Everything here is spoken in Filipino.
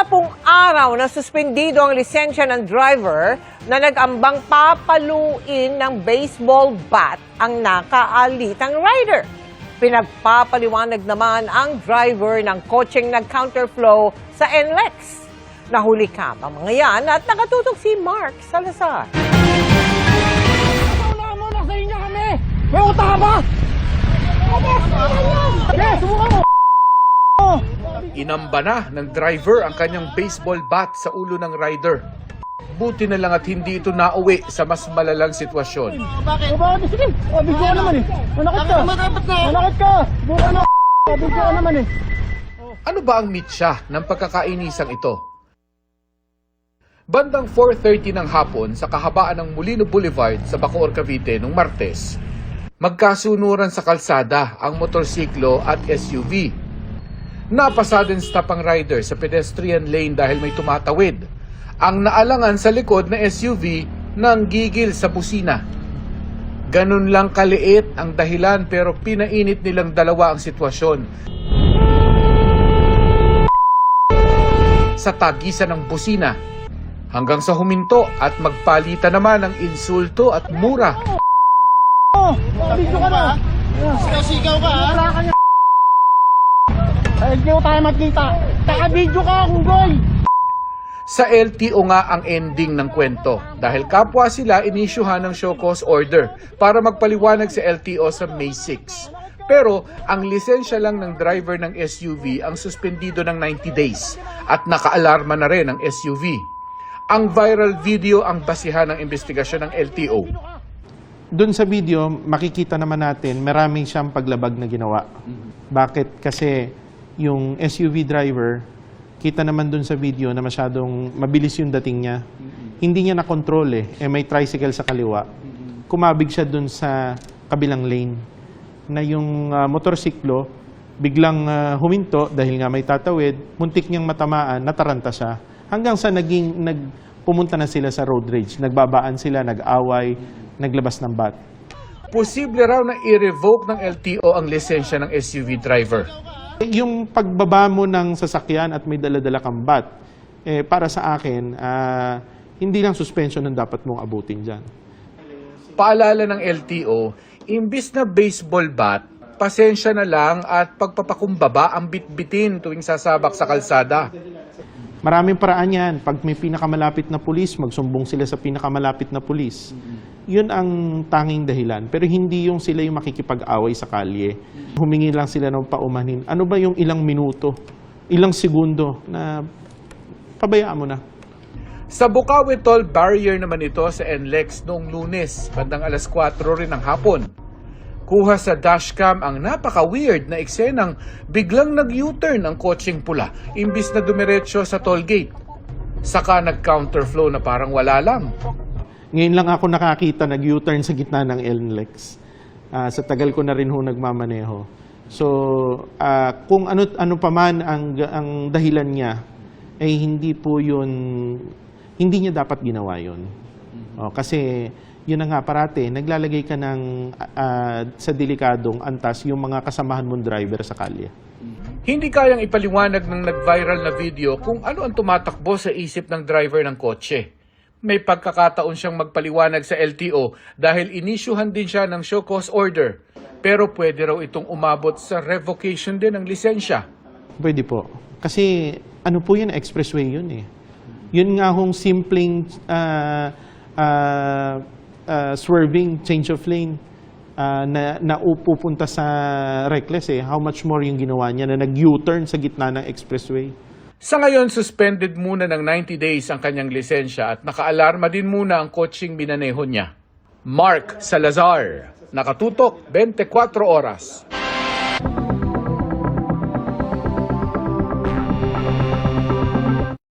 10 araw na suspendido ang lisensya ng driver na nag-ambang papaluin ng baseball bat ang nakaalitang rider. Pinagpapaliwanag naman ang driver ng kotseng nag-counterflow sa NLEX. Nahuli ka ang mga yan at nakatutok si Mark Salazar. Wala muna sa inyo kami! May utang ka ba? Yes, subukan mo! Inamba na ng driver ang kanyang baseball bat sa ulo ng rider. Buti na lang at hindi ito nauwi sa mas malalang sitwasyon. Bakit? Sige! Bigyan ka naman eh! Manakit ka! Manakit ka! Bigyan ka naman eh! Ano ba ang mitya ng pagkakainisang ito? Bandang 4:30 ng hapon sa kahabaan ng Molino Boulevard sa Bacoor, Cavite noong Martes, magkasunuran sa kalsada ang motorsiklo at SUV. Napasudden stop ang rider sa pedestrian lane dahil may tumatawid. Ang naalangan sa likod na SUV nang gigil sa busina. Ganun lang kaliit ang dahilan pero pinainit nilang dalawa ang sitwasyon. Sa tagisan ng busina, hanggang sa huminto at magpalitan naman ng insulto at mura. Video ka na! Sigaw ka ha? Ay, hindi ko tayo magkita! Taka-video ka, Kunggoy! Sa LTO nga ang ending ng kwento dahil kapwa sila inisyuhan ng show cause order para magpaliwanag sa LTO sa May 6. Pero ang lisensya lang ng driver ng SUV ang suspendido ng 90 days at nakaalarma na rin ang SUV. Ang viral video ang basihan ng investigasyon ng LTO. Doon sa video, makikita naman natin maraming siyang paglabag na ginawa. Bakit? Kasi yung SUV driver, kita naman doon sa video na masyadong mabilis yung dating niya. Hindi niya na-control may tricycle sa kaliwa. Kumabig siya doon sa kabilang lane na yung motorsiklo biglang huminto dahil nga may tatawid, muntik niyang matamaan, nataranta siya. Hanggang sa pumunta na sila sa road rage. Nagbabaan sila, nag-away, naglabas ng bat. Posible raw na i-revoke ng LTO ang lisensya ng SUV driver. Yung pagbaba mo ng sasakyan at may dala-dala kang bat, para sa akin, hindi lang suspension ang dapat mong abutin dyan. Paalala ng LTO, imbis na baseball bat, pasensya na lang at pagpapakumbaba ang bitbitin tuwing sasabak sa kalsada. Maraming paraan yan. Pag may pinakamalapit na pulis, magsumbong sila sa pinakamalapit na pulis. Yun ang tanging dahilan. Pero hindi yung sila yung makikipag-away sa kalye. Humingi lang sila ng paumanhin. Ano ba yung ilang minuto, ilang segundo na pabayaan mo na? Sa Bukawi Toll Barrier naman ito sa NLEX noong Lunes, bandang alas 4 rin ng hapon. Kuha sa dashcam ang napaka-weird na eksenang biglang nag-U-turn ang kotseng pula imbis na dumiretso sa toll gate. Saka nag-counterflow na parang wala lang. Ngayon lang ako nakakita nag-U-turn sa gitna ng NLEX. Sa tagal ko na rin nagmamaneho. So, kung ano pa man ang dahilan niya, ay hindi po yun, hindi niya dapat ginawa yun. Kasi yun na nga parate, naglalagay ka ng sa delikadong antas yung mga kasamahan mong driver sa kalye. Hindi kayang ipaliwanag ng nag-viral na video kung ano ang tumatakbo sa isip ng driver ng kotse. May pagkakataon siyang magpaliwanag sa LTO dahil inisyuhan din siya ng show cause order. Pero pwede raw itong umabot sa revocation din ng lisensya. Pwede po. Kasi ano po yun, expressway yun Yun nga hong simpleng swerving, change of lane na pupunta sa reckless How much more yung ginawa niya na nag-U-turn sa gitna ng expressway. Sa ngayon, suspended muna ng 90 days ang kanyang lisensya at nakaalarma din muna ang kotseng binaneho niya. Mark Salazar, nakatutok 24 oras.